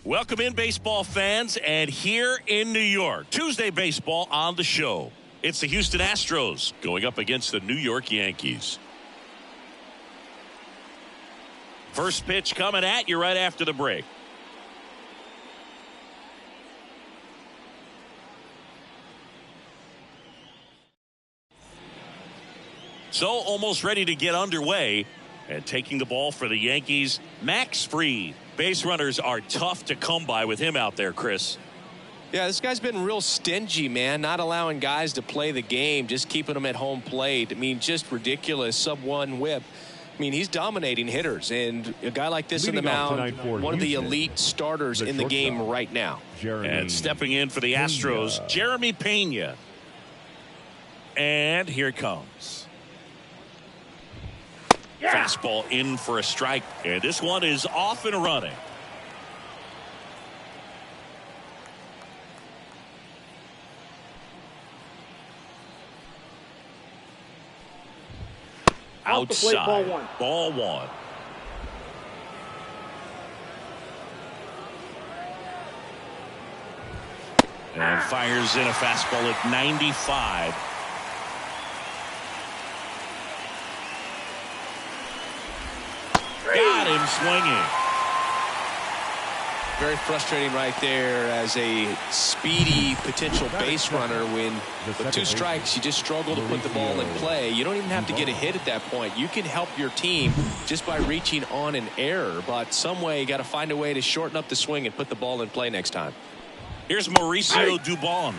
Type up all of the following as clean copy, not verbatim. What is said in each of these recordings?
Welcome in, baseball fans, and here in New York, Tuesday baseball on the show. It's the Houston Astros going up against the New York Yankees. First pitch coming at you right after the break. So almost ready to get underway, and taking the ball for the Yankees, Max Fried. Base runners are tough to come by with him out there, Chris. Yeah, this guy's been real stingy, man, not allowing guys to play the game, just keeping them at home plate. I mean, just ridiculous sub-1 whip. I mean, he's dominating hitters, and a guy like this in the mound, one of the elite starters in the game right now. And stepping in for the Astros, Jeremy Pena. And here it comes. Fastball in for a strike, and this one is off and running. Outside, ball one. And fires in a fastball at 95. Got him swinging. Very frustrating right there as a speedy potential base runner when with 2 strikes you just struggle to put the ball in play. You don't even have to get a hit at that point. You can help your team just by reaching on an error, but some way you got to find a way to shorten up the swing and put the ball in play next time. Here's Mauricio Dubon.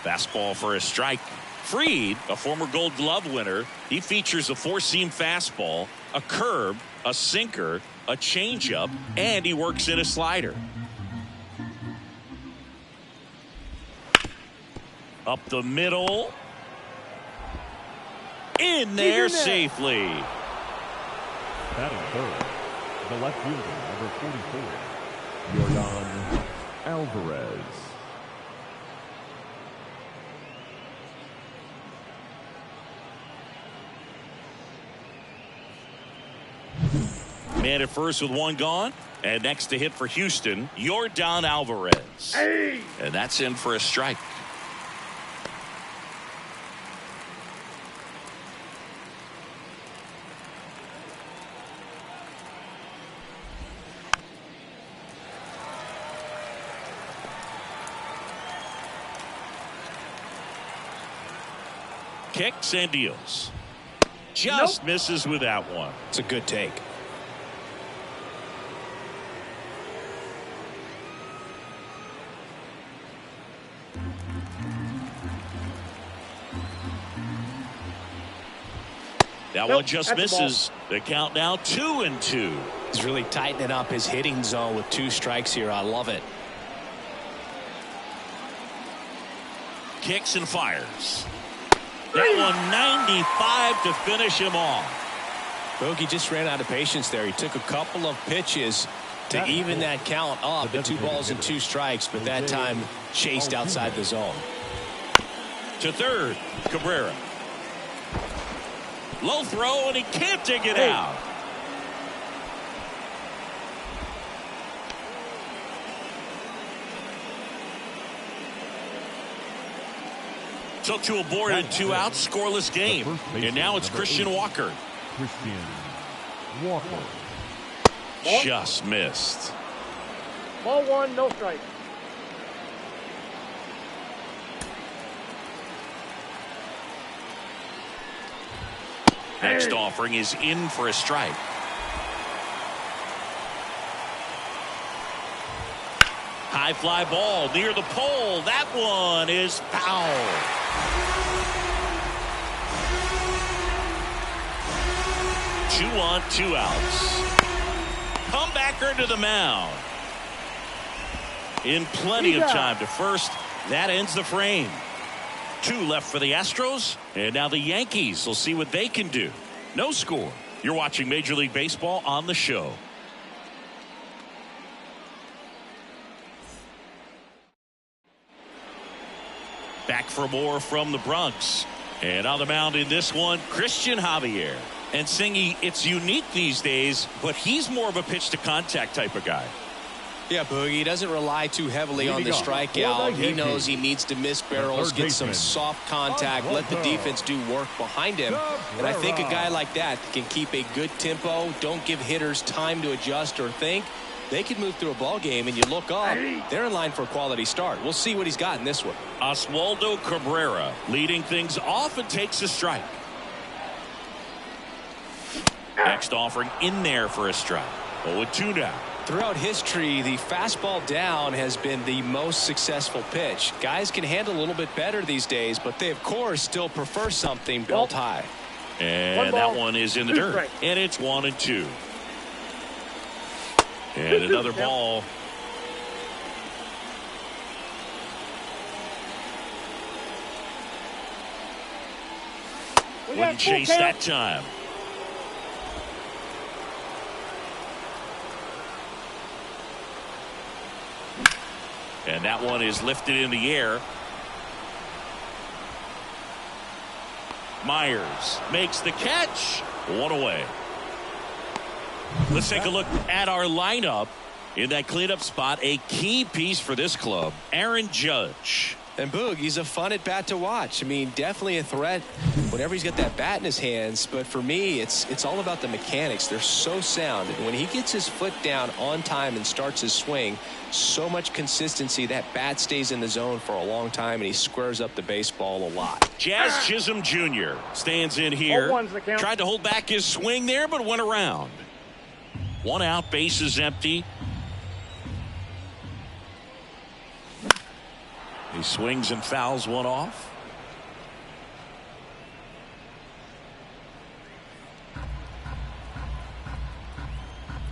Fastball for a strike. Fried, a former Gold Glove winner, he features a 4-seam fastball, a curve, a sinker, a changeup, and he works in a slider. Up the middle. In there safely. Batting third, the left fielder, number 44, Yordan Alvarez. Man at first with 1 gone, and next to hit for Houston, Yordan Alvarez. Hey. And that's in for a strike. Kicks and deals. Just misses with that one. It's a good take. That one just misses. The count now 2-2. He's really tightening up his hitting zone with 2 strikes here. I love it. Kicks and fires. That one 95 to finish him off. Bogey just ran out of patience there. He took a couple of pitches to even that count up at 2 balls and 2 strikes, but that time chased outside the zone. To third, Cabrera. Low throw, and he can't dig it out. Took to a board and 2 outs, scoreless game. And now it's Christian Walker. Just missed. Ball 1, no strike. Next offering is in for a strike. High fly ball near the pole. That one is foul. Two on, 2 outs. Comebacker to the mound. In plenty of time to first. That ends the frame. 2 left for the Astros, and now the Yankees will see what they can do. No score. You're watching Major League Baseball on the show. Back for more from the Bronx. And on the mound in this one, Christian Javier. And Singy, it's unique these days, but he's more of a pitch to contact type of guy. Yeah, Boogie doesn't rely too heavily on the strikeout. He knows he needs to miss barrels, get some soft contact, let the defense do work behind him. And I think a guy like that can keep a good tempo, don't give hitters time to adjust or think. They can move through a ball game, and you look up, they're in line for a quality start. We'll see what he's got in this one. Oswaldo Cabrera leading things off and takes a strike. Next offering in there for a strike. 0-2 now. Throughout history, the fastball down has been the most successful pitch. Guys can handle a little bit better these days, but they, of course, still prefer something built high. And that one is in the dirt. And it's 1-2. And another ball. Wouldn't chase that time. And that one is lifted in the air. Myers makes the catch. One away. Let's take a look at our lineup. In that cleanup spot, a key piece for this club, Aaron Judge. And Boog, he's a fun at bat to watch. I mean, definitely a threat whenever he's got that bat in his hands. But for me, it's all about the mechanics. They're so sound. And when he gets his foot down on time and starts his swing, so much consistency, that bat stays in the zone for a long time, and he squares up the baseball a lot. Jazz Chisholm Jr. stands in here. Tried to hold back his swing there, but went around. One out, bases empty. He swings and fouls one off.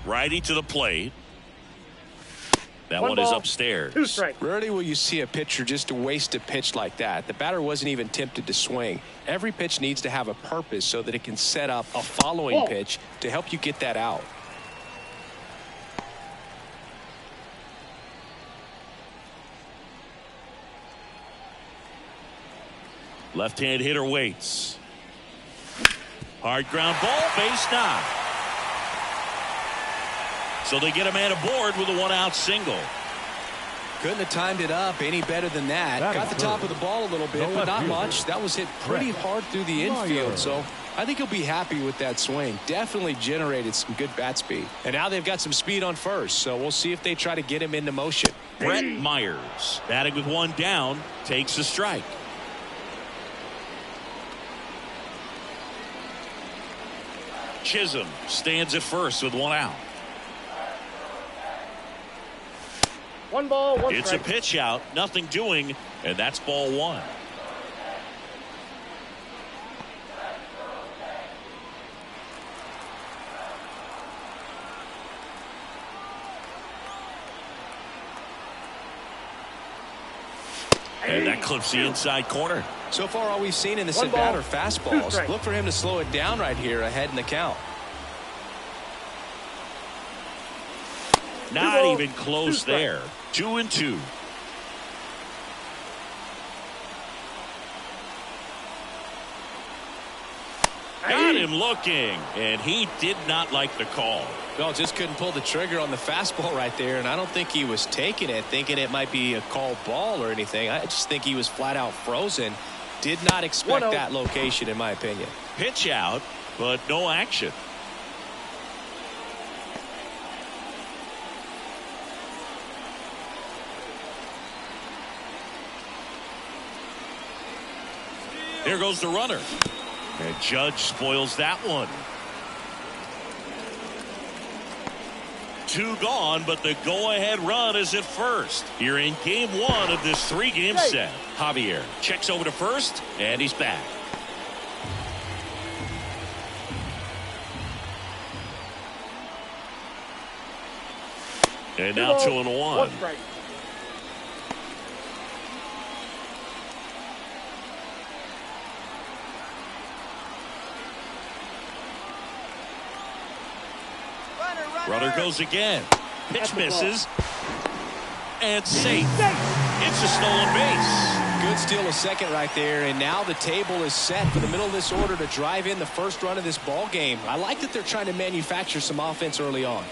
Righty to the plate. That one is upstairs. 2 strikes. Rarely will you see a pitcher just waste a pitch like that. The batter wasn't even tempted to swing. Every pitch needs to have a purpose so that it can set up a following pitch to help you get that out. Left-hand hitter waits. Hard ground ball, base knock. So they get a man aboard with a one-out single. Couldn't have timed it up any better than that. Got the top of the ball a little bit, but not much. That was hit pretty hard through the infield, so I think he'll be happy with that swing. Definitely generated some good bat speed. And now they've got some speed on first, so we'll see if they try to get him into motion. Brett Myers, batting with one down, takes a strike. Chisholm stands at first with one out. 1 ball, 1 It's strike. a pitch out, nothing doing, and that's ball one. And that clips the inside corner. So far, all we've seen in this One at-bat ball, are 2 fastballs. strikes. Look for him to slow it down right here ahead in the count. Not balls, even 2 close strikes. there. 2-2. Got him looking, and he did not like the call. Well, just couldn't pull the trigger on the fastball right there, and I don't think he was taking it, thinking it might be a called ball or anything. I just think he was flat out frozen. Did not expect 1-0. that location, in my opinion. Pitch out, but no action. There goes the runner. And Judge spoils that one. 2 gone, but the go-ahead run is at first. Here in game 1 of this 3-game set. Javier checks over to first, and he's back. And now 2-1. 1 strike. Runner goes again. Pitch misses. And safe. It's a stolen base. Good steal of second right there, and now the table is set for the middle of this order to drive in the first run of this ball game. I like that they're trying to manufacture some offense early on.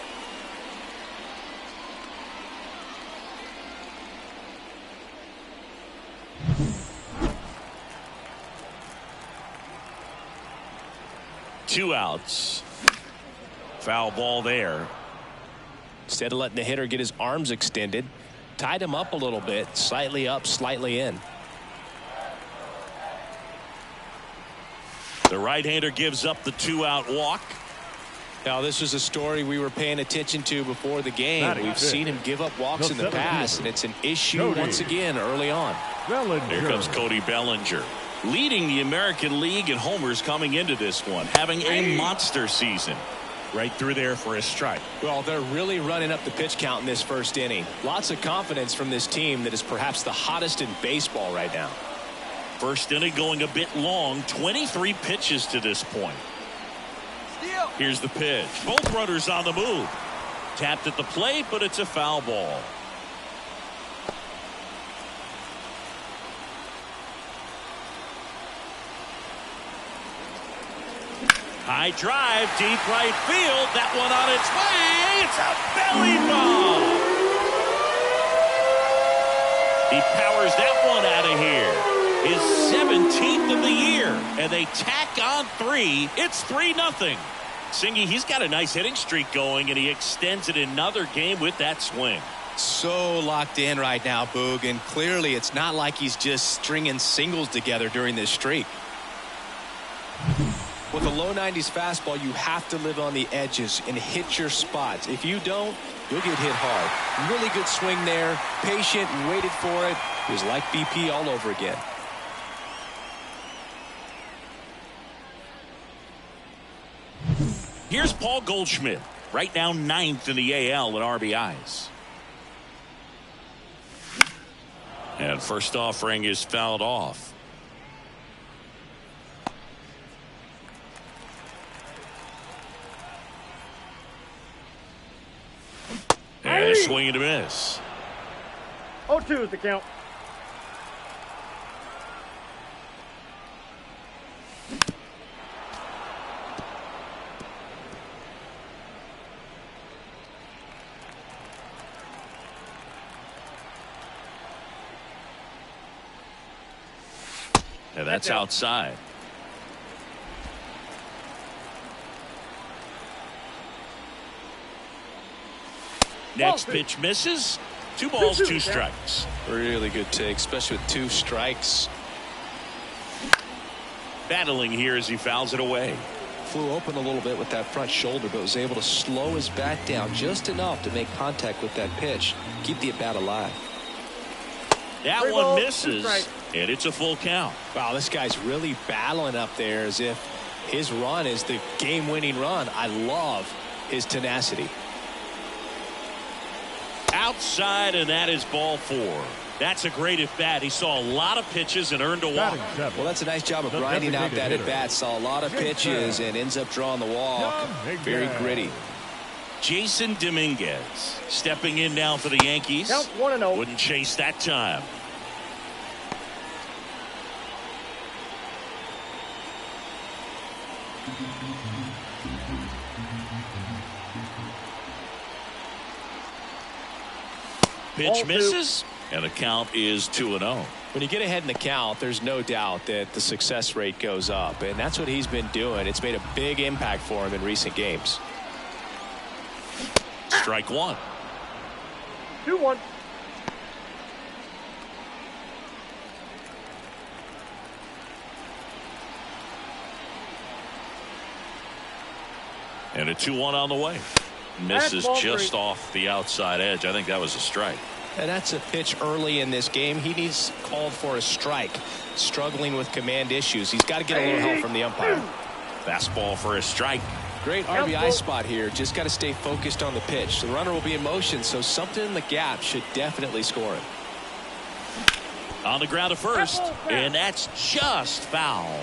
2 outs. Foul ball there. Instead of letting the hitter get his arms extended, tied him up a little bit, slightly up, slightly in. The right-hander gives up the 2-out walk. Now, this was a story we were paying attention to before the game. We've seen him give up walks in the past, and it's an issue once again early on. Here comes Cody Bellinger, leading the American League in homers coming into this one, having a monster season. Right through there for a strike. Well, they're really running up the pitch count in this first inning. Lots of confidence from this team that is perhaps the hottest in baseball right now. First inning going a bit long, 23 pitches to this point. Here's the pitch. Both runners on the move. Tapped at the plate, but it's a foul ball. High drive, deep right field. That one on its way. It's a belly ball. He powers that one out of here. His 17th of the year. And they tack on 3. It's 3-0. Singy, he's got a nice hitting streak going, and he extends it another game with that swing. So locked in right now, Boog, and clearly it's not like he's just stringing singles together during this streak. With a low 90s fastball, you have to live on the edges and hit your spots. If you don't, you'll get hit hard. Really good swing there. Patient, waited for it. It was like BP all over again. Here's Paul Goldschmidt, right now 9th in the AL in RBIs. And first offering is fouled off. And a swing and a miss. 0-2 is the count. And that's outside. Next pitch misses. 2 balls, 2 strikes. Really good take, especially with 2 strikes. Battling here as he fouls it away. Flew open a little bit with that front shoulder, but was able to slow his bat down just enough to make contact with that pitch. Keep the at-bat alive. That one misses, and it's a full count. Wow, this guy's really battling up there as if his run is the game-winning run. I love his tenacity. Outside, and that is ball 4. That's a great at-bat. He saw a lot of pitches and earned a walk. Well, that's a nice job of grinding out that at-bat. Saw a lot of pitches and ends up drawing the walk. Very gritty. Jason Dominguez stepping in now for the Yankees. Count 1-0. Wouldn't chase that time. Pitch misses, and the count is 2-0. When you get ahead in the count, there's no doubt that the success rate goes up, and that's what he's been doing. It's made a big impact for him in recent games. Strike 1. 2-1. And a 2-1 on the way. Misses just off the outside edge. I think that was a strike. And that's a pitch early in this game. He needs called for a strike. Struggling with command issues. He's got to get a little help from the umpire. Fastball for a strike. Great RBI spot here. Just got to stay focused on the pitch. The runner will be in motion, so something in the gap should definitely score him. On the ground to first, and that's just foul.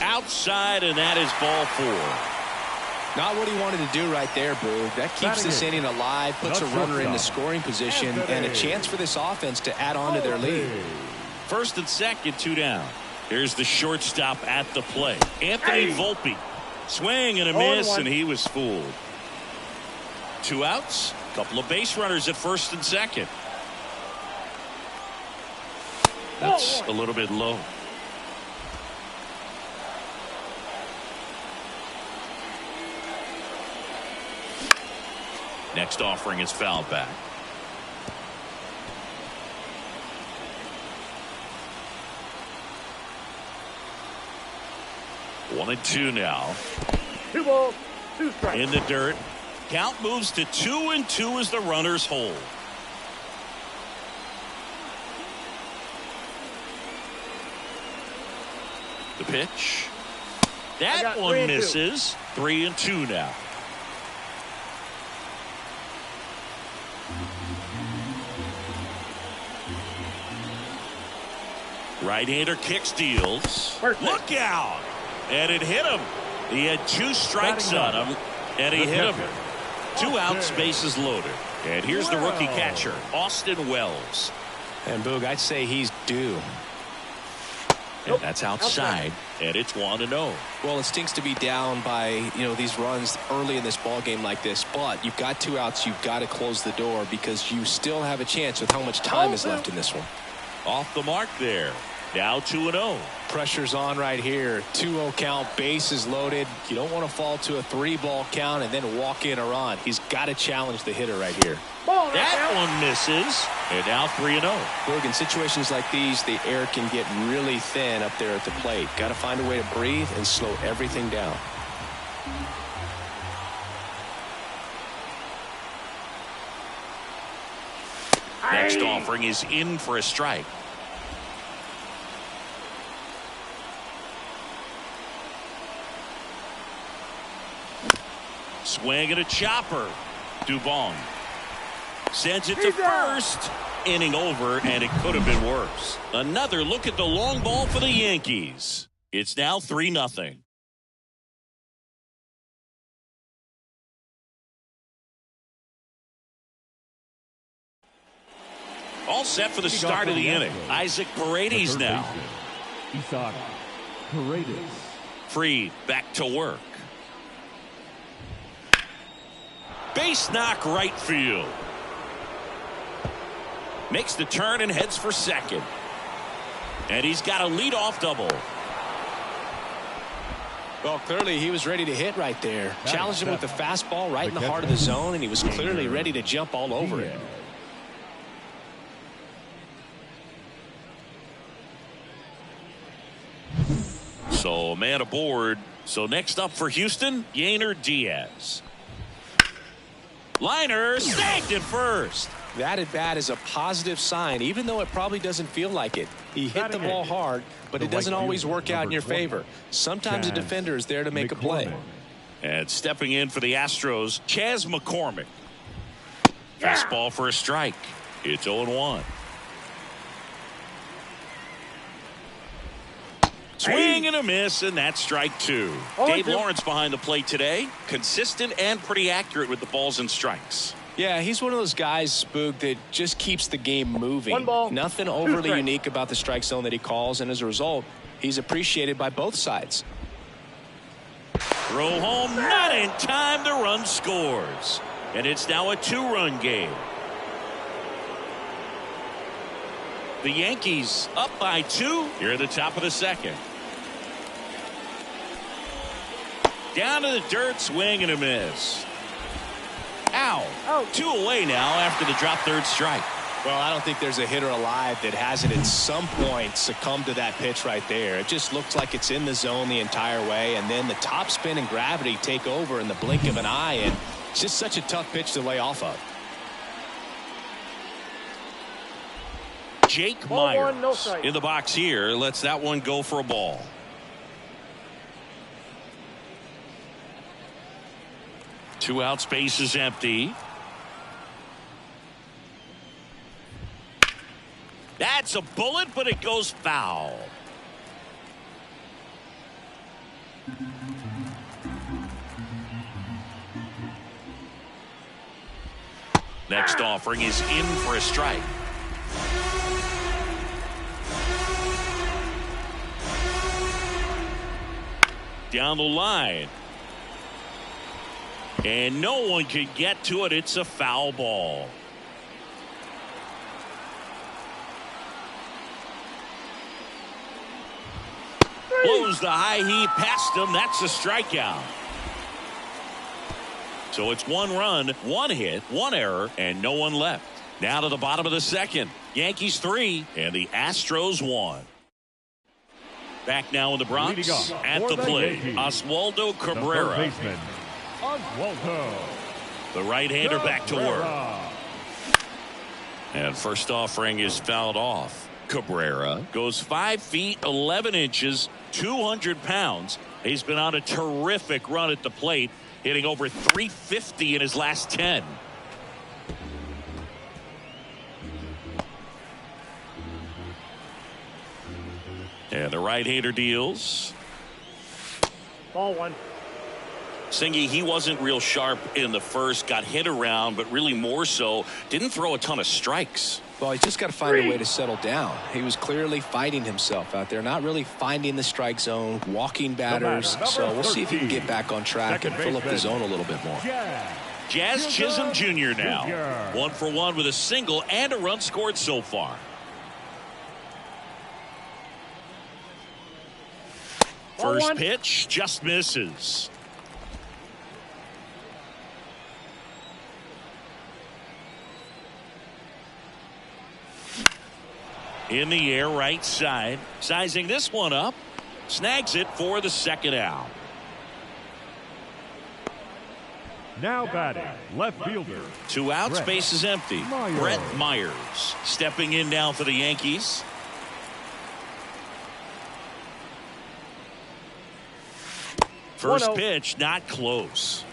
Outside, and that is ball 4. Not what he wanted to do right there, Boog. That keeps this inning alive, puts a runner in the scoring position, and a chance for this offense to add on to their lead. First and second, 2 down. Here's the shortstop at the plate. Anthony Volpe. Swing and a miss, and he was fooled. 2 outs. Couple of base runners at first and second. That's a little bit low. Next offering is fouled back. One and two now. 2 balls, 2 strikes. In the dirt. Count moves to 2-2 as the runners hold. The pitch. That one misses. 3-2 now. Right-hander kick steals. Look out! And it hit him. He had 2 strikes on him, and he hit him. 2 outs, bases loaded. And here's the rookie catcher, Austin Wells. And Boog, I'd say he's due. And that's outside, and it's 1-0. Well, it stinks to be down by, these runs early in this ball game like this, but you've got 2 outs. You've got to close the door because you still have a chance with how much time is left in this one. Off the mark there. Now 2-0. Pressure's on right here. 2-0 count, bases loaded. You don't want to fall to a 3-ball count and then walk in a run. He's got to challenge the hitter right here. That one misses. And now 3-0. Look, in situations like these, the air can get really thin up there at the plate. Got to find a way to breathe and slow everything down. Next offering is in for a strike. Swing and a chopper. Dubon sends it to first. Inning over, and it could have been worse. Another look at the long ball for the Yankees. It's now 3-0. All set for the start of the inning. Isaac Paredes now. Isaac Paredes. Fried back to work. Base knock right field. Makes the turn and heads for second. And he's got a leadoff double. Well, clearly he was ready to hit right there. Challenged him with the fastball right in the heart of the zone, and he was clearly ready to jump all over it. So, man aboard. So, next up for Houston, Yainer Diaz. Liner snagged at first. That at bat is a positive sign, even though it probably doesn't feel like it. He hit the ball hard, but it doesn't always work out in your favor. Sometimes a defender is there to make a play. And stepping in for the Astros, Chas McCormick. Fastball for a strike. It's 0-1. Swing and a miss, and that's strike 2. Dave Lawrence behind the plate today. Consistent and pretty accurate with the balls and strikes. Yeah, he's one of those guys, Spook, that just keeps the game moving. 1 ball, Nothing overly unique about the strike zone that he calls, and as a result, he's appreciated by both sides. Throw home, not in time. The run scores. And it's now a 2-run game. The Yankees up by 2 here at the top of the second. Down to the dirt, swing and a miss. Ow. 2 away now after the drop third strike. Well, I don't think there's a hitter alive that hasn't at some point succumbed to that pitch right there. It just looks like it's in the zone the entire way, and then the top spin and gravity take over in the blink of an eye, and it's just such a tough pitch to lay off of. Jake Myers in the box here. Lets that one go for a ball. Two outs, base is empty. That's a bullet, but it goes foul. Next offering is in for a strike. Down the line. And no one can get to it. It's a foul ball. Blows the high heat past him. That's a strikeout. So it's 1 run, 1 hit, 1 error, and no one left. Now to the bottom of the second. Yankees 3 and the Astros 1. Back now in the Bronx at the plate, Oswaldo Cabrera. The right-hander back to work. And first offering is fouled off. Cabrera goes 5 feet 11 inches, 200 pounds. He's been on a terrific run at the plate, hitting over 350 in his last 10. And the right-hander deals. Ball 1. Singy, he wasn't real sharp in the first, got hit around, but really more so, didn't throw a ton of strikes. Well, he's just got to find a way to settle down. He was clearly fighting himself out there, not really finding the strike zone, walking batters. So we'll see if he can get back on track and fill up the zone a little bit more. Jazz Chisholm Jr. now. 1 for 1 with a single and a run scored so far. First pitch just misses. In the air, right side. Sizing this one up. Snags it for the second out. Now batting, left fielder. 2 outs, base is empty. Brett Myers stepping in now for the Yankees. First pitch, not close.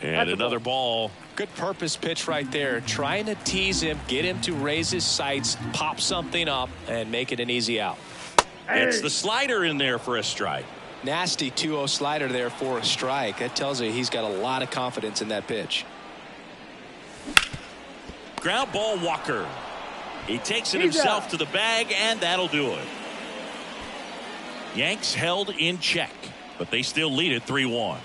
And another ball. Good purpose pitch right there. Trying to tease him, get him to raise his sights, pop something up, and make it an easy out. It's the slider in there for a strike. Nasty 2-0 slider there for a strike. That tells you he's got a lot of confidence in that pitch. Ground ball, Walker. He takes it himself to the bag, and that'll do it. Yanks held in check, but they still lead it 3-1.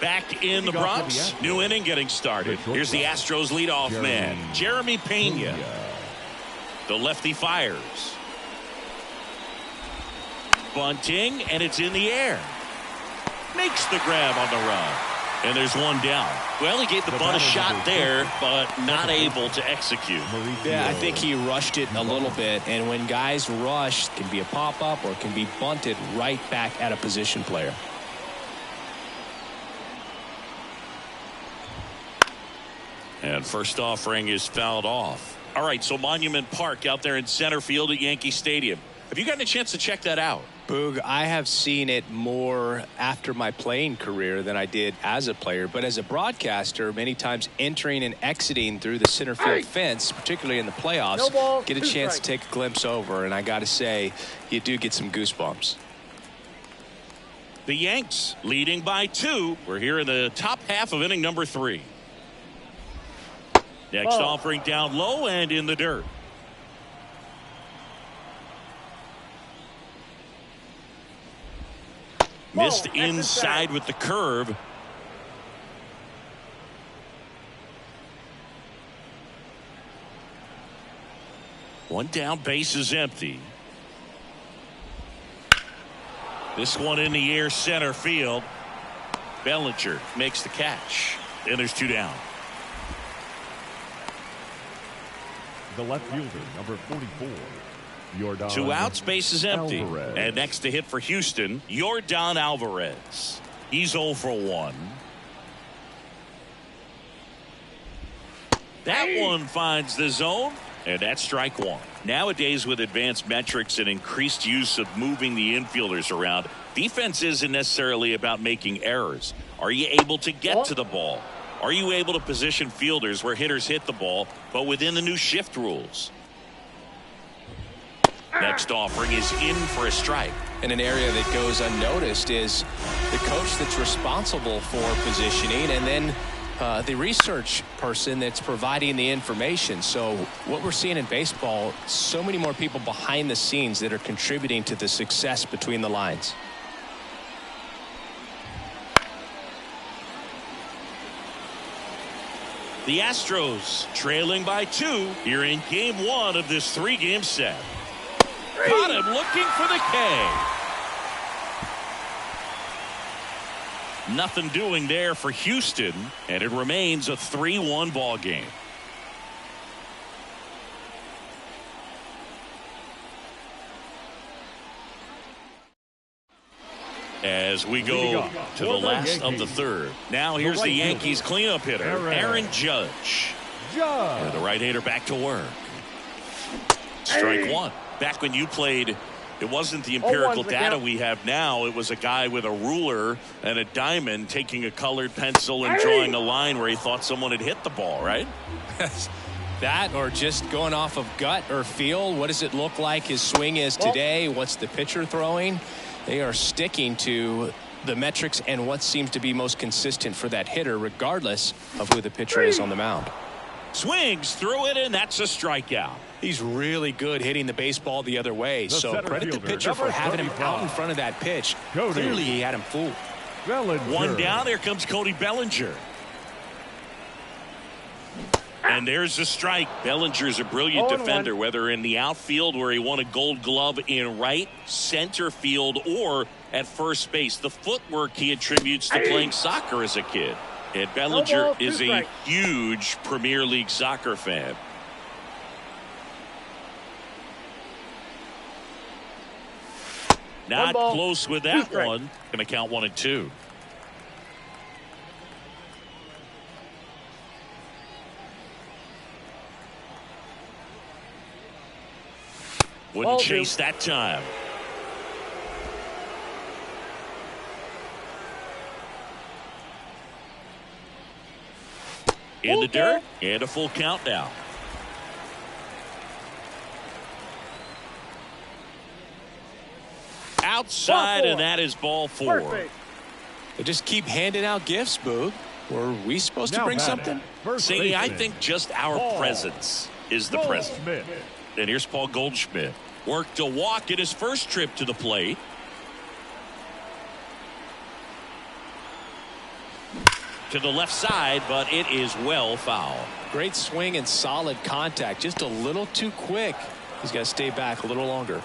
Back in the Bronx, new inning getting started. Here's the Astros leadoff man, Jeremy Pena. The lefty fires. Bunting, and it's in the air. Makes the grab on the run. And there's one down. Well, he gave the bunt a shot there, but not able to execute. Yeah, I think he rushed it a little bit. And when guys rush, it can be a pop-up or it can be bunted right back at a position player. And first offering is fouled off. All right, so Monument Park out there in center field at Yankee Stadium. Have you gotten a chance to check that out? Boog, I have seen it more after my playing career than I did as a player. But as a broadcaster, many times entering and exiting through the center field fence, particularly in the playoffs, get a chance to take a glimpse over. And I got to say, you do get some goosebumps. The Yanks leading by 2. We're here in the top half of inning number 3. Next offering down low and in the dirt. Missed inside with the curve. One down, base is empty. This one in the air, center field. Bellinger makes the catch. And there's 2 down. The left fielder, number 44. 2 outs, base is empty. Alvarez. And next to hit for Houston, Yordan Alvarez. He's 0 for 1. That one finds the zone, and that's strike 1. Nowadays, with advanced metrics and increased use of moving the infielders around, defense isn't necessarily about making errors. Are you able to get to the ball? Are you able to position fielders where hitters hit the ball, but within the new shift rules? Next offering is in for a strike. And an area that goes unnoticed is the coach that's responsible for positioning, and then the research person that's providing the information. So what we're seeing in baseball, so many more people behind the scenes that are contributing to the success between the lines. The Astros trailing by 2 here in game 1 of this 3-game set. Got him looking for the K. Nothing doing there for Houston, and it remains a 3-1 ball game. As we go to the last of the third. Now here's the Yankees cleanup hitter, Aaron Judge. And the right-hander back to work. Strike one. Back when you played, it wasn't the empirical data we have now. It was a guy with a ruler and a diamond taking a colored pencil and drawing a line where he thought someone had hit the ball, right? That or just going off of gut or feel. What does it look like his swing is today? What's the pitcher throwing? They are sticking to the metrics and what seems to be most consistent for that hitter, regardless of who the pitcher is on the mound. Swings through it, and that's a strikeout. He's really good hitting the baseball the other way. So credit the pitcher for having him out in front of that pitch. Clearly, he had him fooled. One down. There comes Cody Bellinger. And there's a strike. Bellinger's a brilliant defender, whether in the outfield where he won a Gold Glove in right, center field, or at first base. The footwork he attributes to playing soccer as a kid. And Bellinger is a huge Premier League soccer fan. Not close with that one. Going to count 1 and 2. Wouldn't chase that time. In the dirt, and a full count now. Outside, and that is ball 4. Perfect. They just keep handing out gifts, Boog. Were we supposed to bring something? See, I think just our presence is the present. And here's Paul Goldschmidt. Worked a walk in his first trip to the plate. To the left side, but it is well foul. Great swing and solid contact. Just a little too quick. He's got to stay back a little longer.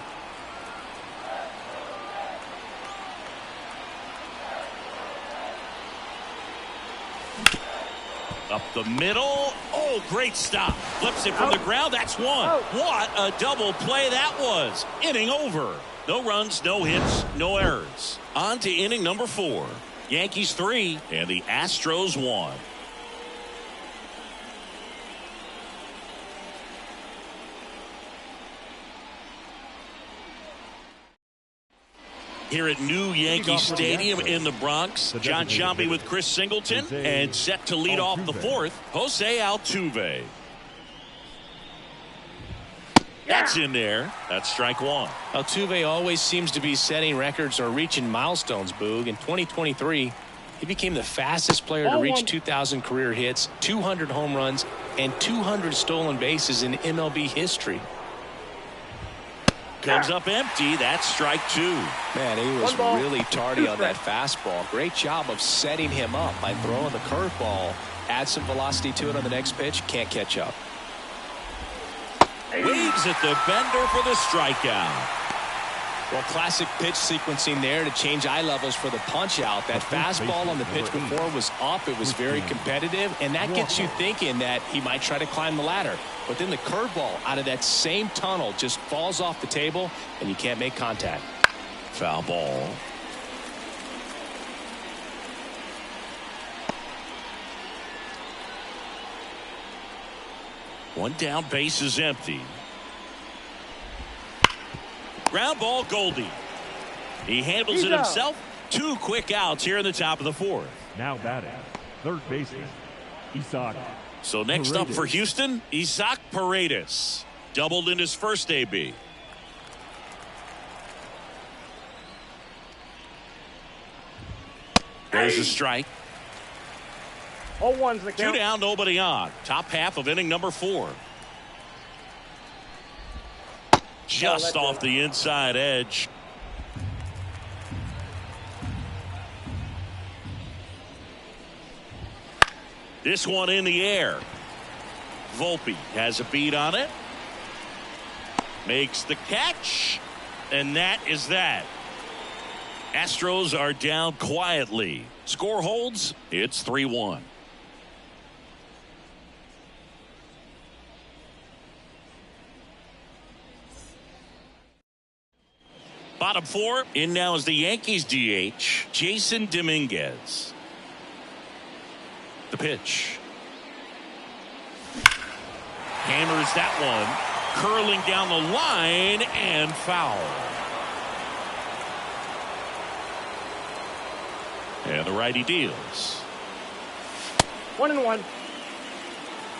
Up the middle. Oh, great stop. Flips it from the ground. That's one. What a double play that was. Inning over. No runs, no hits, no errors. On to inning number 4. Yankees 3 and the Astros 1. Here at New Yankee Stadium in the Bronx, John Sciambi with Chris Singleton, and set to lead off the 4th, Jose Altuve. That's in there. That's strike 1. Altuve always seems to be setting records or reaching milestones, Boog. In 2023, he became the fastest player to reach 2,000 career hits, 200 home runs, and 200 stolen bases in MLB history. Comes up empty. That's strike 2. Man, he was really tardy on that fastball. Great job of setting him up by throwing the curveball. Add some velocity to it on the next pitch. Can't catch up. Waves at the bender for the strikeout. Well, classic pitch sequencing there to change eye levels for the punch out. That fastball on the pitch before was up. It was very competitive, and that gets you thinking that he might try to climb the ladder. But then the curveball out of that same tunnel just falls off the table, and you can't make contact. Foul ball. One down, base is empty. Ground ball, Goldie. He handles it himself. 2 quick outs here in the top of the 4th. Now batting, third baseman, Isaac. So next up for Houston, Isaac Paredes. Doubled in his first AB. There's a strike. 0-1's the count. 2 down, nobody on. Top half of inning number 4. Just off the inside edge. This one in the air. Volpe has a beat on it. Makes the catch. And that is that. Astros are down quietly. Score holds. It's 3-1. Bottom four. In now is the Yankees DH, Jason Dominguez. The pitch. Hammers that one. Curling down the line and foul. And the righty deals. 1-1.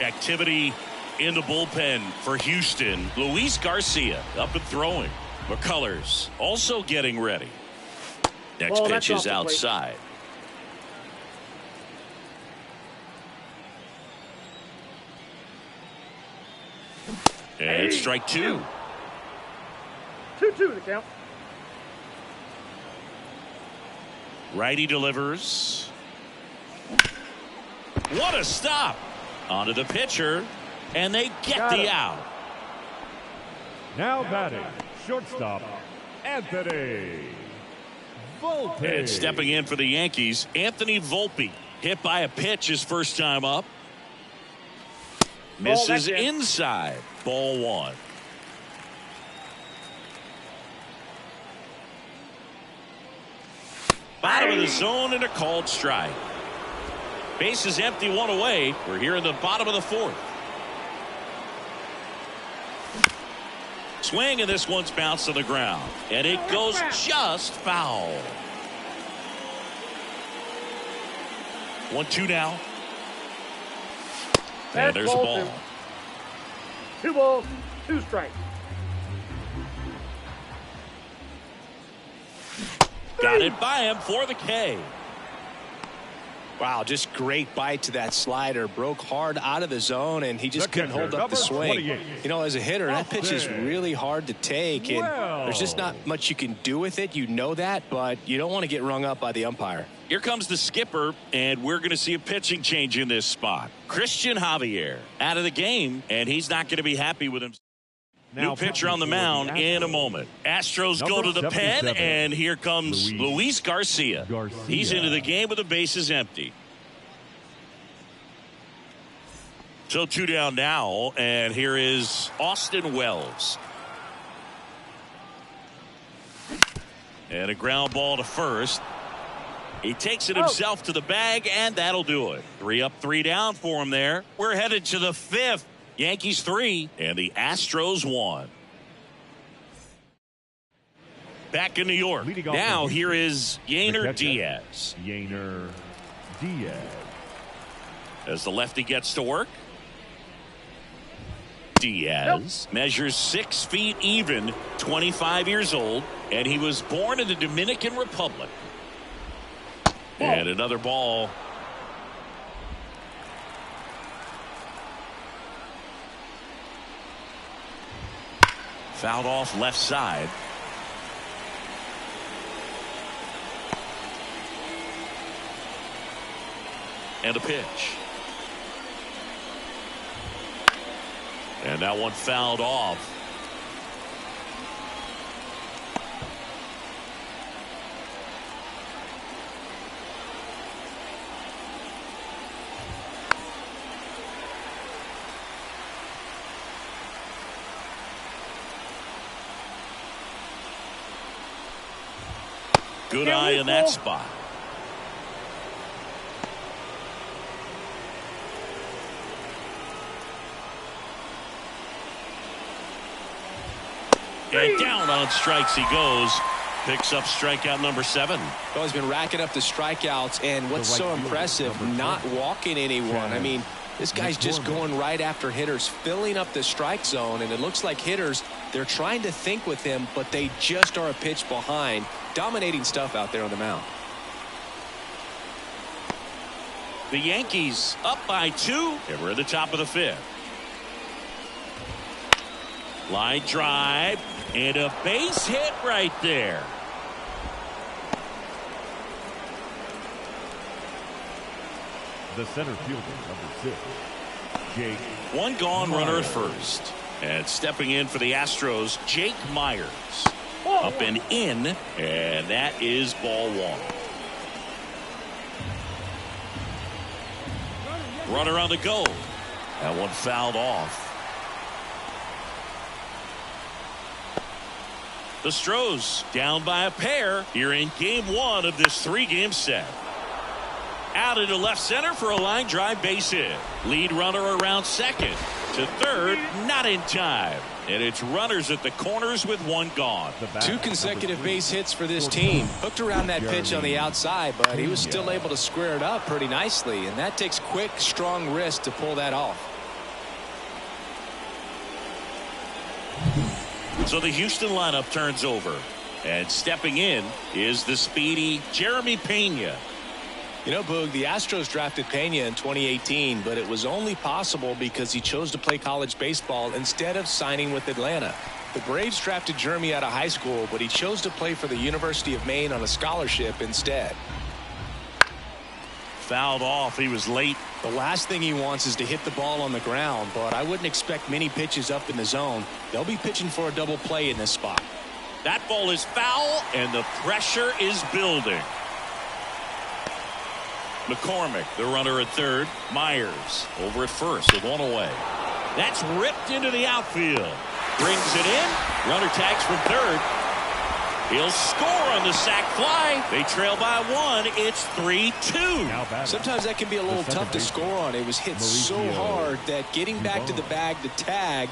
Activity in the bullpen for Houston. Luis Garcia up and throwing. McCullers also getting ready. Next pitch is outside. And strike two. 2-2 the count. Righty delivers. What a stop. Onto the pitcher. And they get the out. Now batting, shortstop, Anthony Volpe. And stepping in for the Yankees, Anthony Volpe. Hit by a pitch his first time up. Misses inside. Ball one. Bottom of the zone and a called strike. Base is empty, one away. We're here in the bottom of the fourth. Swing, and this one's bounced to the ground. And it goes just foul. 1-2 now. And there's a ball. 2 balls, 2 strikes. Got it by him for the K. Wow, just great bite to that slider. Broke hard out of the zone, and he just couldn't hold up the swing. You know, as a hitter, that pitch is really hard to take, and there's just not much you can do with it. You know that, but you don't want to get rung up by the umpire. Here comes the skipper, and we're going to see a pitching change in this spot. Christian Javier out of the game, and he's not going to be happy with him. New pitcher on the mound in a moment. Astros go to the pen, and here comes Luis Garcia. He's into the game with the bases empty. So 2 down now, and here is Austin Wells. And a ground ball to first. He takes it himself to the bag, and that'll do it. 3 up, 3 down for him there. We're headed to the 5th. Yankees 3 and the Astros 1. Back in New York. Now here is Yainer Diaz. Yainer Diaz. As the lefty gets to work. Diaz measures 6 feet even, 25 years old, and he was born in the Dominican Republic. And another ball. Fouled off left side. And a pitch. And that one fouled off. Good eye in that spot. And down on strikes he goes. Picks up strikeout number 7. Well, he's been racking up the strikeouts, and what's so impressive, not walking anyone. I mean, this guy's just going right after hitters, filling up the strike zone, and it looks like hitters, they're trying to think with him, but they just are a pitch behind. Dominating stuff out there on the mound. The Yankees up by 2, and we're at the top of the 5th. Line drive, and a base hit right there. The center fielder, number 6, Jake. One gone, runner at Myers. first. And stepping in for the Astros, Jake Myers. Up and in, and that is ball 1. Runner on the go. That one fouled off. The Stros down by a pair here in game 1 of this 3-game set. Out into left center for a line drive base hit. Lead runner around second. To third, not in time. And it's runners at the corners with one gone. 2 consecutive base hits for this team. Hooked around that pitch on the outside, but he was still able to square it up pretty nicely. And that takes quick, strong wrist to pull that off. So the Houston lineup turns over. And stepping in is the speedy Jeremy Pena. You know, Boog, the Astros drafted Pena in 2018, but it was only possible because he chose to play college baseball instead of signing with Atlanta. The Braves drafted Jeremy out of high school, but he chose to play for the University of Maine on a scholarship instead. Fouled off. He was late. The last thing he wants is to hit the ball on the ground, but I wouldn't expect many pitches up in the zone. They'll be pitching for a double play in this spot. That ball is foul, and the pressure is building. McCormick, the runner at third. Myers over at first with one away. That's ripped into the outfield. Brings it in. Runner tags from third. He'll score on the sac fly. They trail by 1. It's 3-2. Sometimes that can be a little tough to score on. It was hit so hard that getting back to the bag to tag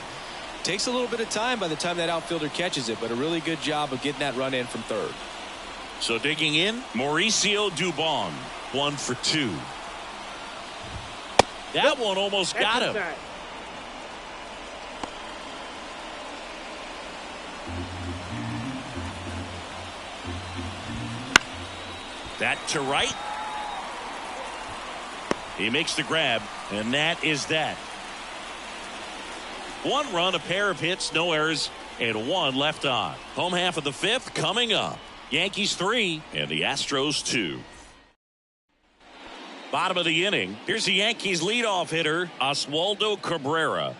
takes a little bit of time by the time that outfielder catches it, but a really good job of getting that run in from third. So digging in, Mauricio Dubon. 1 for 2. That one almost got him. That to right. He makes the grab, and that is that. 1 run, a pair of hits, no errors, and 1 left on. Home half of the 5th coming up. Yankees 3 and the Astros 2. Bottom of the inning. Here's the Yankees leadoff hitter, Oswaldo Cabrera.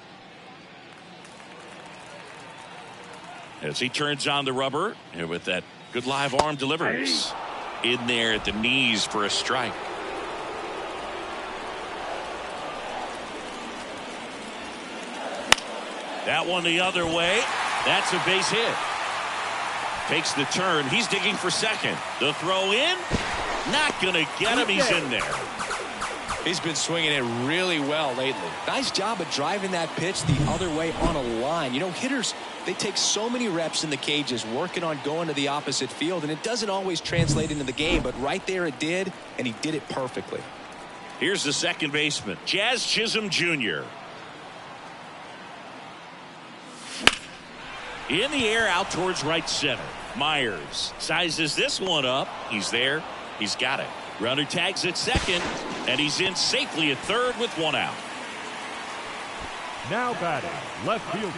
As he turns on the rubber, and with that good live arm delivers. In there at the knees for a strike. That one the other way. That's a base hit. Takes the turn. He's digging for second. The throw in. Not going to get him. He's in there. He's been swinging it really well lately. Nice job of driving that pitch the other way on a line. You know, hitters, they take so many reps in the cages working on going to the opposite field, and it doesn't always translate into the game, but right there it did, and he did it perfectly. Here's the second baseman, Jazz Chisholm Jr. In the air out towards right center. Myers sizes this one up. He's there. He's got it. Runner tags at second, and he's in safely at third with 1 out. Now batting, left fielder,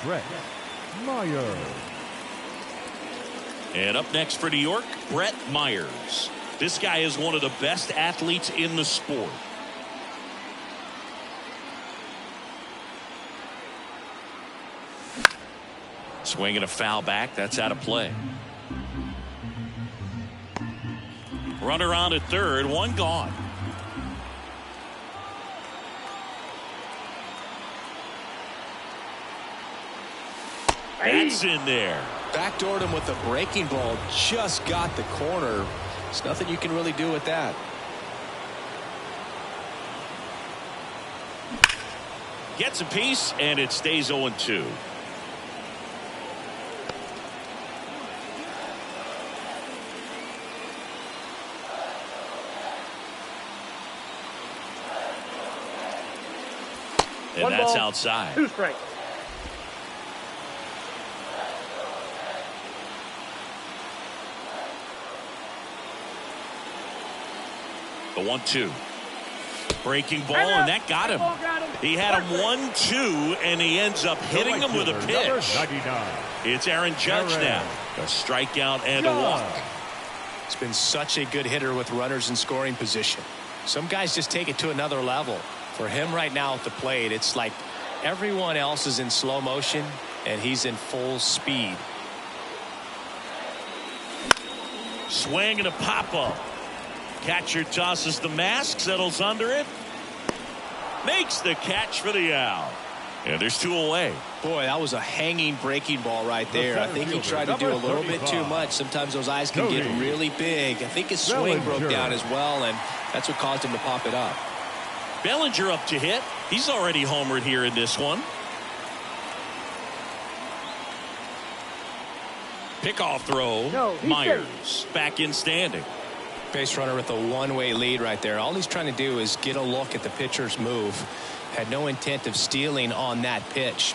Brett Myers. And up next for New York, Brett Myers. This guy is one of the best athletes in the sport. Swinging a foul back. That's out of play. Runner on at third. 1 gone. That's in there. Backdoored him with a breaking ball. Just got the corner. There's nothing you can really do with that. Gets a piece, and it stays 0-2. And 1 that's ball, outside. 2 strikes. The 1-2. Breaking ball, and that got him. He had him 1-2, and he ends up hitting him with a pitch. It's Aaron Judge now. A strikeout and a walk. It's been such a good hitter with runners in scoring position. Some guys just take it to another level. For him right now at the plate, it's like everyone else is in slow motion and he's in full speed. Swing and a pop-up. Catcher tosses the mask, settles under it. Makes the catch for the out. And there's 2 away. Boy, that was a hanging breaking ball right there. I think he tried to do a little bit too much. Sometimes those eyes can get really big. I think his swing broke down as well, and that's what caused him to pop it up. Bellinger up to hit. He's already homered here in this one. Pickoff throw. Myers back in standing. Base runner with a one-way lead right there. All he's trying to do is get a look at the pitcher's move. Had no intent of stealing on that pitch.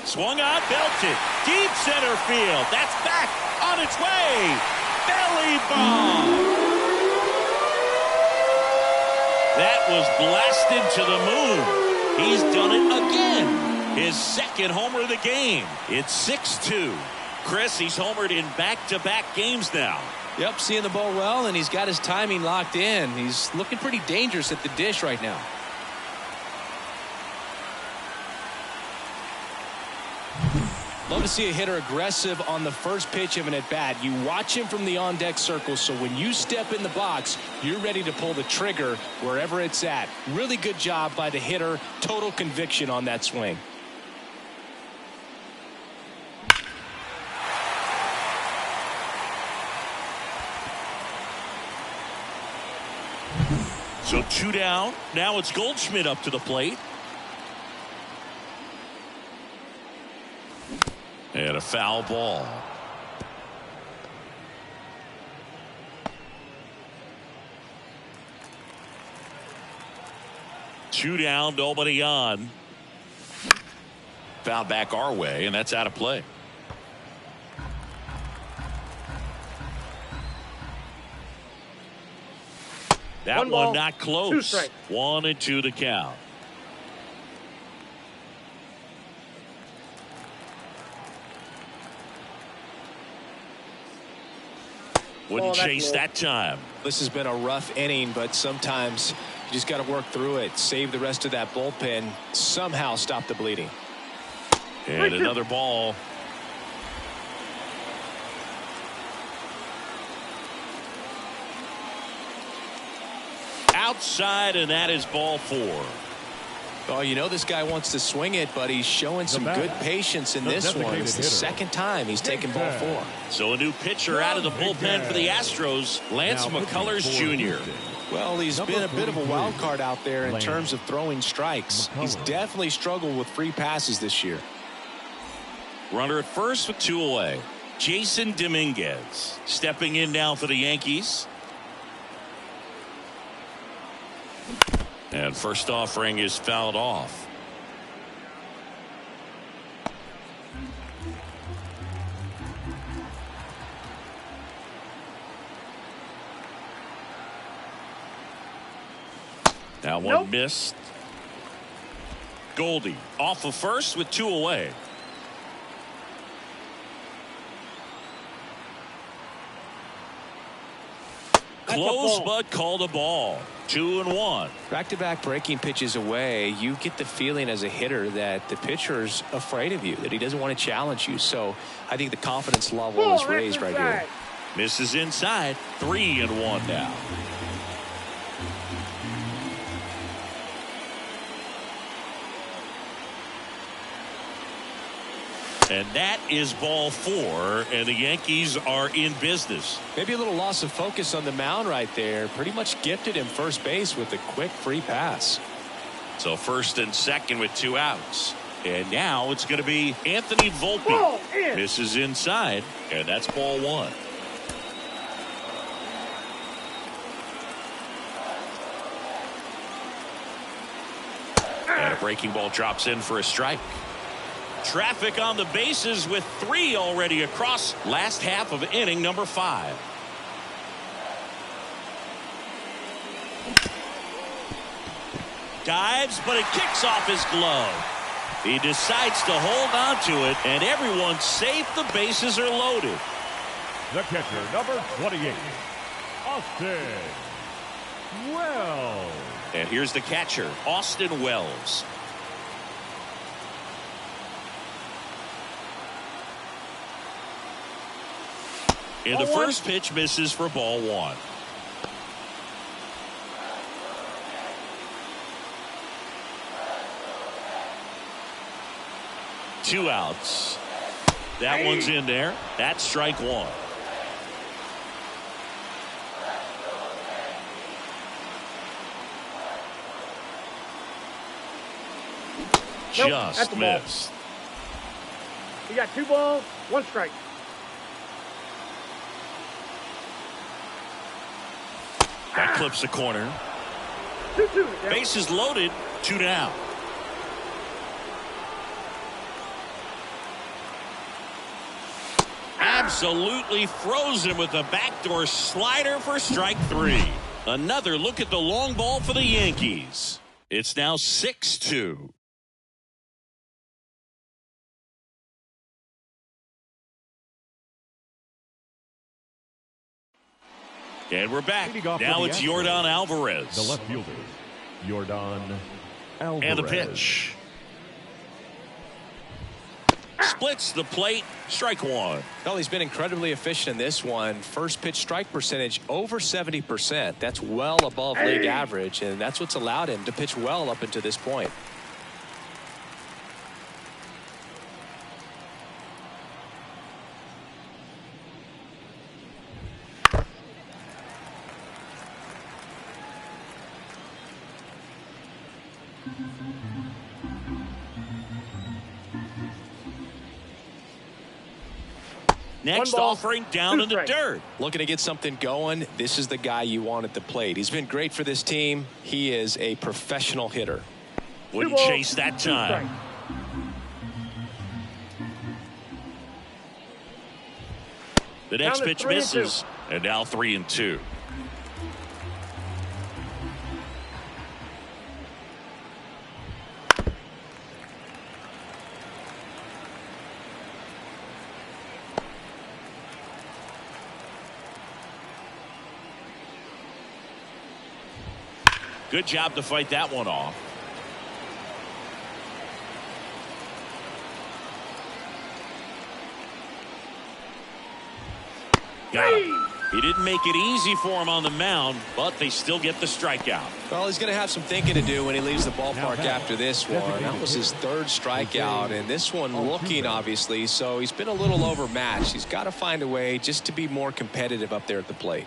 Swung on, belted. Deep center field. That's back on its way. Belly bomb. That was blasted to the moon. He's done it again. His second homer of the game. It's 6-2. Chris, he's homered in back-to-back games now. Yep, seeing the ball well, and he's got his timing locked in. He's looking pretty dangerous at the dish right now. Love to see a hitter aggressive on the first pitch of an at-bat. You watch him from the on-deck circle, so when you step in the box, you're ready to pull the trigger wherever it's at. Really good job by the hitter. Total conviction on that swing. So 2 down. Now it's Goldschmidt up to the plate. And a foul ball. Two down, nobody on. Foul back our way, and that's out of play. That one not close. 2 strikes. 1-2 the count. Wouldn't chase that time. This has been a rough inning, but sometimes you just got to work through it. Save the rest of that bullpen. Somehow stop the bleeding. And another ball. Outside, and that is ball 4. Oh, you know this guy wants to swing it, but he's showing some good patience in this one. It's the second time he's taken ball 4. So a new pitcher out of the bullpen for the Astros, Lance McCullers Jr. Well, he's been a bit of a wild card out there in terms of throwing strikes. He's definitely struggled with free passes this year. Runner at first with 2 away. Jason Dominguez stepping in now for the Yankees. And first offering is fouled off. That one missed. Goldie off of first with 2 away. Close, but called a ball. 2-1. Back-to-back breaking pitches away, you get the feeling as a hitter that the pitcher's afraid of you, that he doesn't want to challenge you. So I think the confidence level is raised right here. Misses inside. 3-1 now. And that is ball 4, and the Yankees are in business. Maybe a little loss of focus on the mound right there. Pretty much gifted him first base with a quick free pass. So first and second with 2 outs. And now it's going to be Anthony Volpe. Misses inside, and that's ball 1. And a breaking ball drops in for a strike. Traffic on the bases with 3 already across last half of inning number 5. Dives, but it kicks off his glove. He decides to hold on to it, and everyone's safe. The bases are loaded. The catcher, number 28, Austin Wells. And here's the catcher, Austin Wells. And the first pitch misses for ball one. Two outs. That one's in there. That's strike one. Just missed. You got 2 balls, 1 strike. That clips the corner. 2-2. Bases loaded, 2 down. Absolutely frozen with a backdoor slider for strike 3. Another look at the long ball for the Yankees. It's now 6-2. And we're back. Now it's Yordan Alvarez. The left fielder, Yordan Alvarez. And the pitch. Splits the plate. Strike one. Well, he's been incredibly efficient in this one. First pitch strike percentage over 70%. That's well above league average, and that's what's allowed him to pitch well up until this point. Next offering down in the dirt. Looking to get something going. This is the guy you want at the plate. He's been great for this team. He is a professional hitter. Wouldn't chase that time. The next pitch misses. And now 3-2. Good job to fight that one off. Got him. He didn't make it easy for him on the mound, but they still get the strikeout. Well, he's going to have some thinking to do when he leaves the ballpark after this one. That was his 3rd strikeout, and this one looking, obviously, so he's been a little overmatched. He's got to find a way just to be more competitive up there at the plate.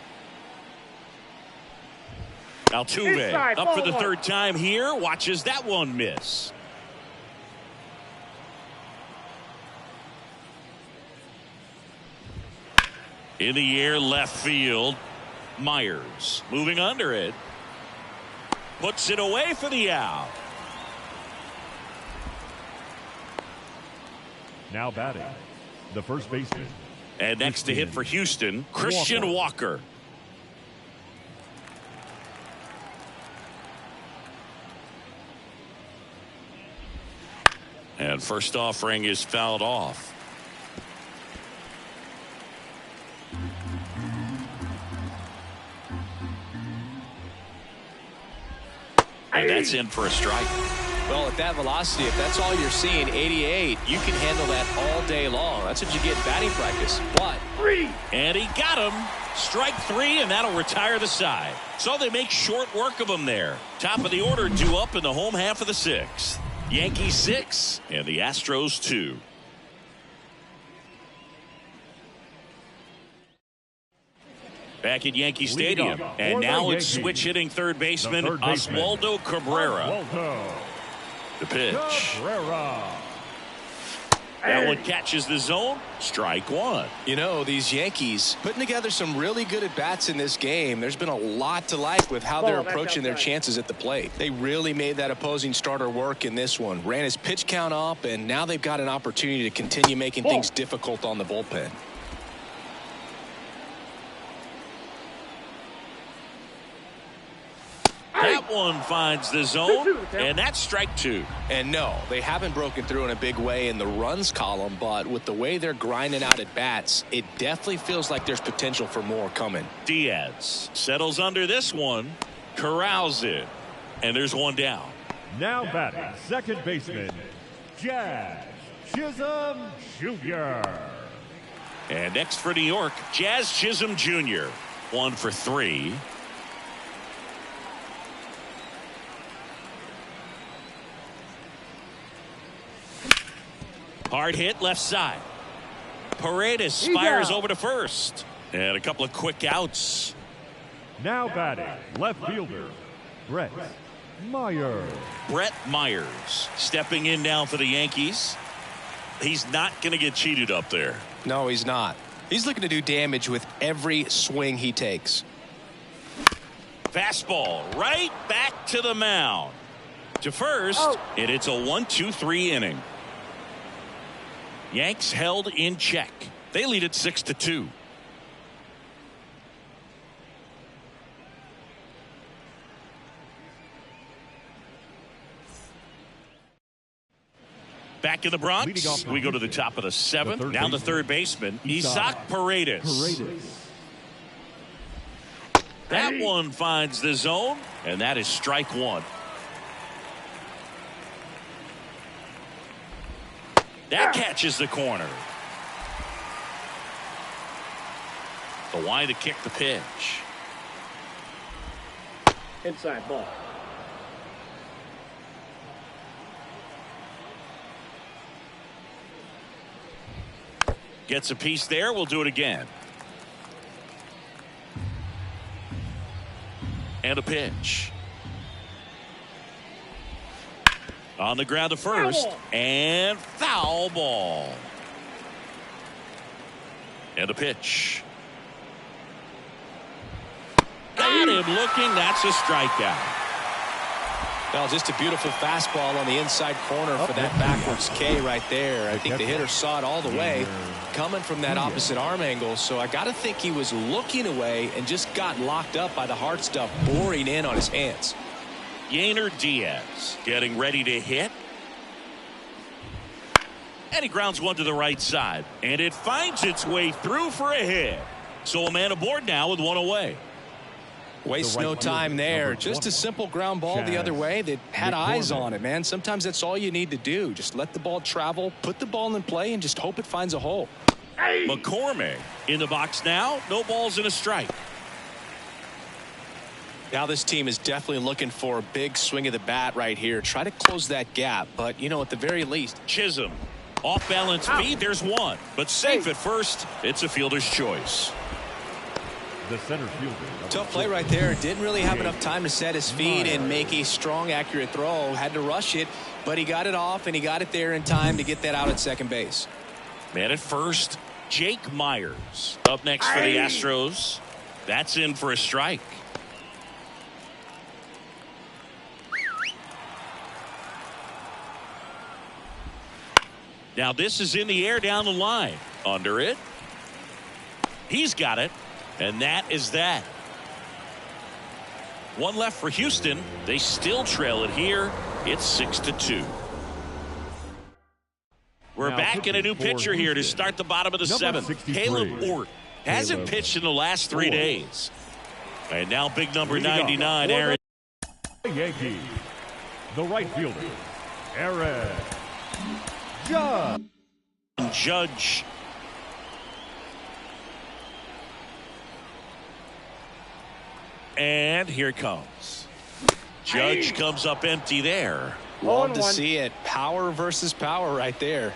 Altuve up for the 3rd time here. Watches that one miss. In the air, left field. Myers moving under it. Puts it away for the out. Now batting, the first baseman. And next to hit for Houston, Christian Walker. And first offering is fouled off. And that's in for a strike. Well, at that velocity, if that's all you're seeing, 88, you can handle that all day long. That's what you get in batting practice. But and he got him. Strike 3, and that'll retire the side. So they make short work of him there. Top of the order due up in the home half of the 6th. Yankees 6 and the Astros 2. Back at Yankee Stadium, and now it's switch hitting third baseman Oswaldo Cabrera. The pitch. That one catches the zone. Strike one. You know, these Yankees putting together some really good at-bats in this game. There's been a lot to like with how they're approaching their chances at the plate. They really made that opposing starter work in this one. Ran his pitch count up, and now they've got an opportunity to continue making things difficult on the bullpen. That That one finds the zone, and that's strike two. And no, they haven't broken through in a big way in the runs column, but with the way they're grinding out at bats, it definitely feels like there's potential for more coming. Diaz settles under this one, corrals it, and there's one down. Now batting, second baseman, Jazz Chisholm Jr. And next for New York, Jazz Chisholm Jr. 1 for 3. Hard hit left side. Paredes fires over to first. And a couple of quick outs. Now batting, left fielder, Brett Myers. Brett Myers stepping in now for the Yankees. He's not going to get cheated up there. No, he's not. He's looking to do damage with every swing he takes. Fastball right back to the mound. To first, and it's a 1-2-3 inning. Yanks held in check. They lead it 6-2. Back in the Bronx, we go to the top of the seventh. Now the third baseman, Isaac Paredes. That one finds the zone, and that is strike one. That catches the corner. The wide to kick the pitch. Inside ball. Gets a piece there. We'll do it again. And a pitch. On the ground to first. And foul ball. And a pitch. Got him looking. That's a strikeout. Well, just a beautiful fastball on the inside corner for that backwards K right there. I think the hitter saw it all the way coming from that opposite arm angle. So I got to think he was looking away and just got locked up by the hard stuff boring in on his hands. Yainer Diaz getting ready to hit. And he grounds one to the right side. And it finds its way through for a hit. So a man aboard now with one away. Waste no time there. Just a simple ground ball the other way that had eyes on it, man. Sometimes that's all you need to do. Just let the ball travel, put the ball in play, and just hope it finds a hole. McCormick in the box now. No balls and a strike. Now this team is definitely looking for a big swing of the bat right here. Try to close that gap, but, you know, at the very least. Chisholm. Off balance feed. There's one. But safe at first. It's a fielder's choice. The center fielder. Tough play right there. Didn't really have enough time to set his feet and make a strong, accurate throw. Had to rush it, but he got it off, and he got it there in time to get that out at second base. Man at first, Jake Myers. Up next for the Astros. That's in for a strike. Now this is in the air down the line. Under it. He's got it. And that is that. One left for Houston. They still trail it here. It's 6-2. We're back in a new pitcher here to start the bottom of the seventh. Caleb Ort hasn't pitched in the last 3 days. And now big number 99, Aaron. Yankees. The right fielder, Aaron Judge. And here it comes. Judge comes up empty there. Love to see it. Power versus power right there.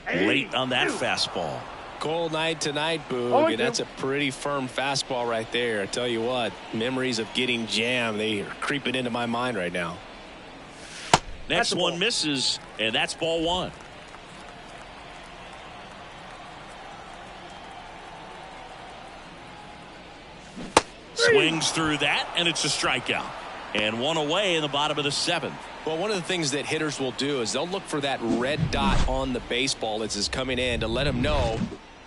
Late on that fastball. Cold night tonight, Boog, and that's a pretty firm fastball right there. I tell you what, memories of getting jammed, they are creeping into my mind right now. Next one misses, and that's ball one. Swings through that, and it's a strikeout. And one away in the bottom of the seventh. Well, one of the things that hitters will do is they'll look for that red dot on the baseball as it's coming in to let them know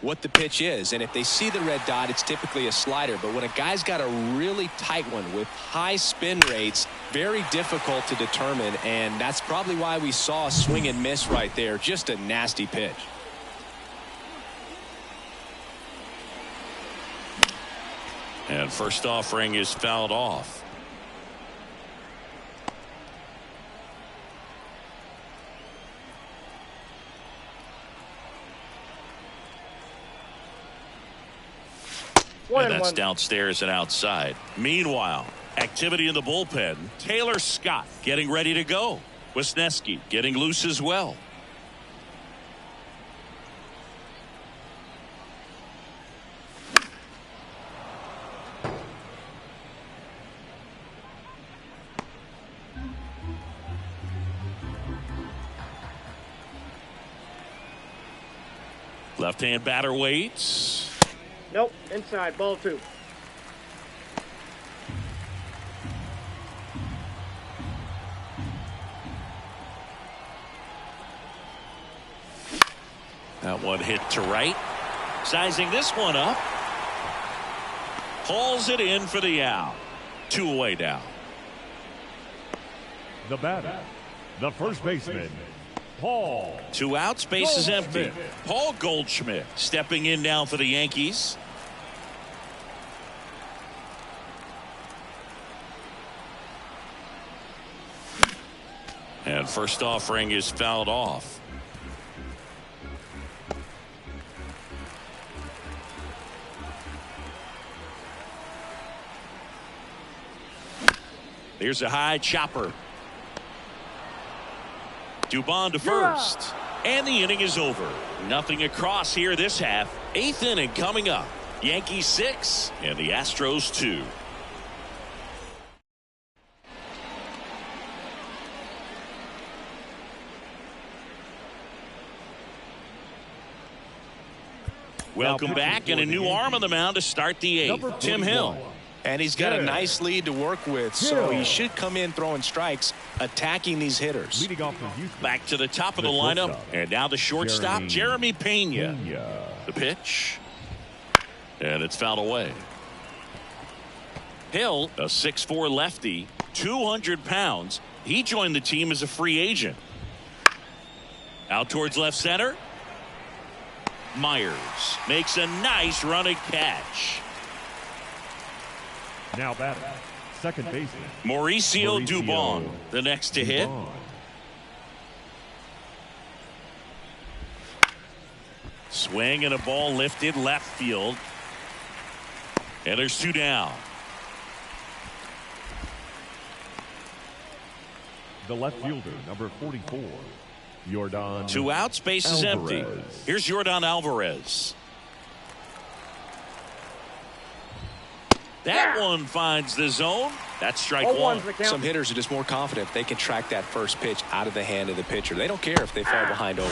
what the pitch is. And if they see the red dot, it's typically a slider. But when a guy's got a really tight one with high spin rates, very difficult to determine. And that's probably why we saw a swing and miss right there. Just a nasty pitch. And first offering is fouled off. And that's downstairs and outside. Meanwhile, activity in the bullpen. Taylor Scott getting ready to go. Wisniewski getting loose as well. Left-hand batter waits. Nope, inside, ball 2. That one hit to right. Sizing this one up. Hauls it in for the out. 2 away now. The batter, the first baseman, Paul. 2 outs, base is empty. Paul Goldschmidt stepping in now for the Yankees. And first offering is fouled off. There's a high chopper. Dubon to first. And the inning is over. Nothing across here this half. 8th inning coming up. Yankees 6 and the Astros 2. Welcome back, and a new arm on the mound to start the 8th. Tim Hill. And he's got a nice lead to work with, so he should come in throwing strikes, attacking these hitters. Back to the top of the lineup, and now the shortstop, Jeremy Pena. The pitch, and it's fouled away. Hill, a 6'4" lefty, 200 pounds. He joined the team as a free agent. Out towards left center. Myers makes a nice running catch. Now batter, second baseman, Mauricio Dubon, the next to hit. Swing and a ball lifted left field. And there's 2 down. The left fielder, number 44, Yordan. 2 outs, base is empty. Here's Yordan Alvarez. That one finds the zone. That's strike 1. Some hitters are just more confident if they can track that first pitch out of the hand of the pitcher. They don't care if they fall behind 0-1.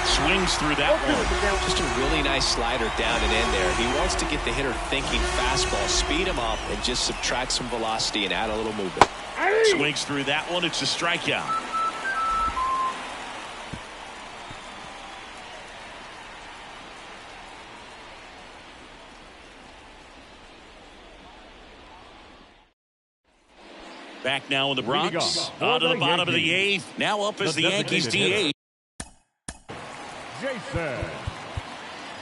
Swings through that one. Just a really nice slider down and in there. He wants to get the hitter thinking fastball, speed him up, and just subtract some velocity and add a little movement. Swings through that one. It's a strikeout. Back now in the Bronx. On to the bottom of the 8th. Now up is the Yankees DH. Jason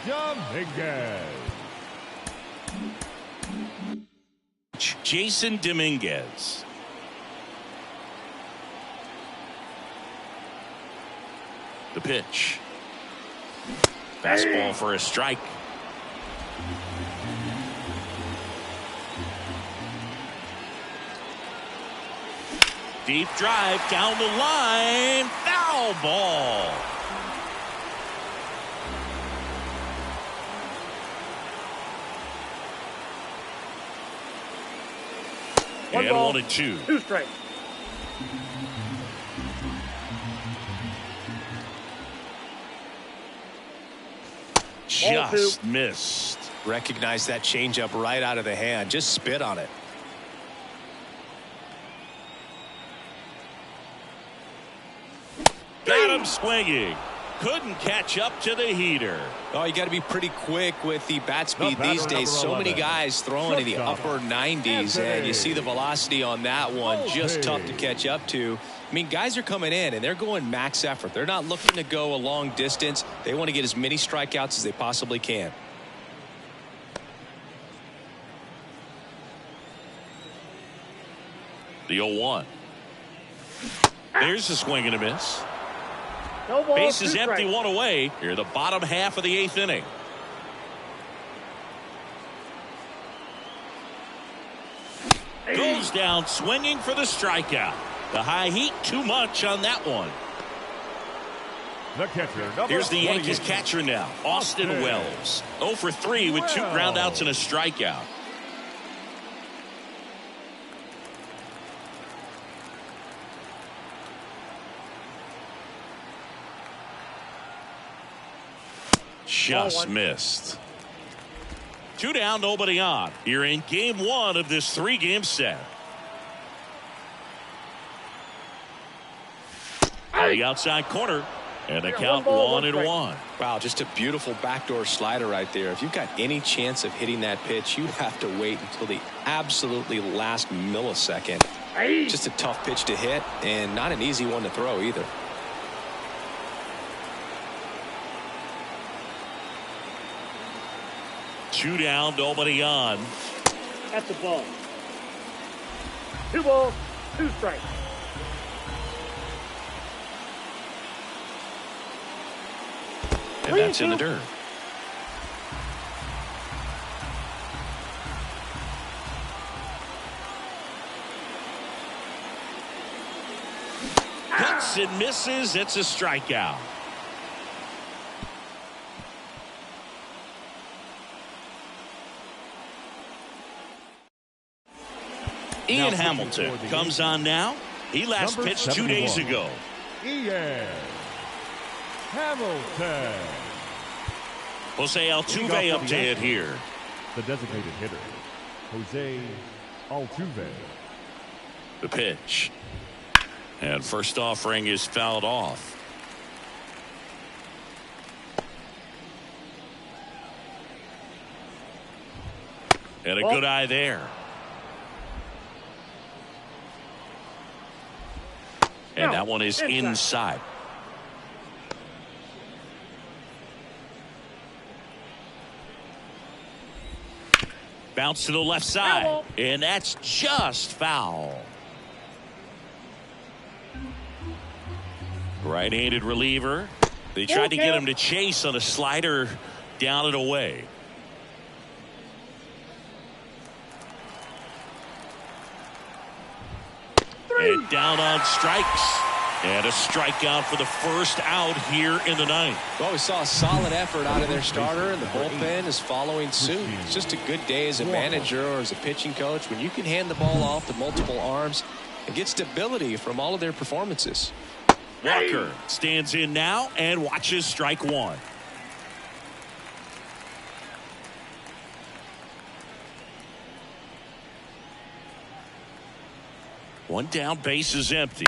Dominguez. Jason Dominguez. The pitch. Fastball for a strike. Deep drive down the line. Foul ball. One and ball, 1-2. 2 strikes. Just missed. Recognize that changeup right out of the hand. Just spit on it. Got him swinging. couldn't catch up to the heater. Oh, you got to be pretty quick with the bat speed these days. So many guys throwing in the upper 90s, and you see the velocity on that one. Just tough to catch up to. I mean, guys are coming in, and they're going max effort. They're not looking to go a long distance. They want to get as many strikeouts as they possibly can. The 0-1. There's a swing and a miss. No ball, Base is 2 empty, strikes. 1 away. Here, the bottom half of the 8th inning. Goes down swinging for the strikeout. The high heat, too much on that one. The catcher, number Here's the Yankees 28. catcher now, Austin Wells. 0 for 3 with 2 groundouts and a strikeout. Just missed. 2 down, nobody on. You're in game 1 of this 3-game set. On the outside corner, and the count 1-1. Wow, just a beautiful backdoor slider right there. If you've got any chance of hitting that pitch, you have to wait until the absolutely last millisecond. Just a tough pitch to hit, and not an easy one to throw either. Two down, nobody on. That's a ball. 2 balls, 2 strikes. And that's in the dirt. Hits and misses. It's a strikeout. Ian Hamilton comes on now. He last Number pitched 2 days 71. ago. Ian Hamilton. Jose Altuve up to hit here. The designated hitter, Jose Altuve. The pitch. And first offering is fouled off. And a good eye there. And that one is inside. Bounce to the left side. And that's just foul. Right-handed reliever. They tried to get him to chase on a slider down and away. And down on strikes. And a strikeout for the first out here in the 9th. Well, we saw a solid effort out of their starter, and the bullpen is following suit. It's just a good day as a manager or as a pitching coach when you can hand the ball off to multiple arms and get stability from all of their performances. Walker stands in now and watches strike 1. One down, base is empty.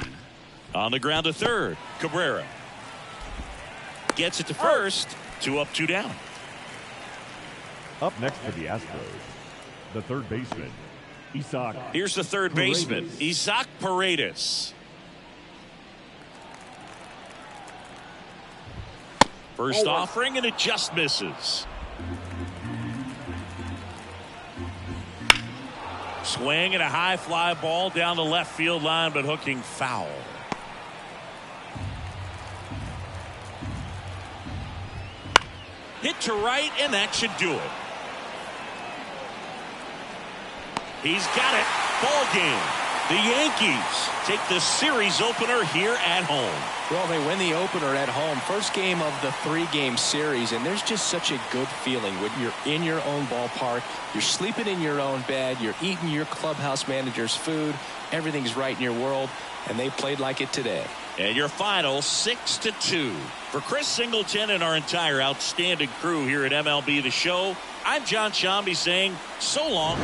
On the ground to third. Cabrera gets it to first. 2 up, 2 down. Up next for the Astros, the third baseman, Isaac. Here's the third baseman, Isaac Paredes. First offering, and it just misses. Swing and a high fly ball down the left field line, but hooking foul. Hit to right, and that should do it. He's got it. Ball game. The Yankees take the series opener here at home. Well, they win the opener at home. First game of the 3-game series, and there's just such a good feeling when you're in your own ballpark, you're sleeping in your own bed, you're eating your clubhouse manager's food, everything's right in your world, and they played like it today. And your final 6-2. For Chris Singleton and our entire outstanding crew here at MLB The Show, I'm John Shambi saying so long.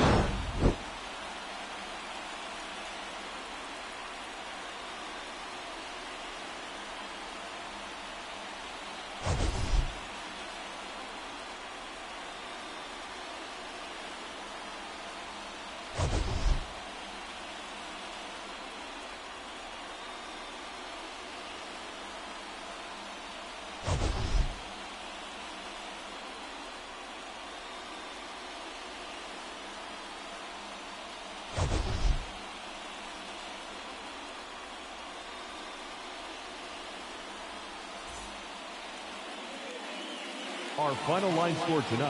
Our final line score tonight.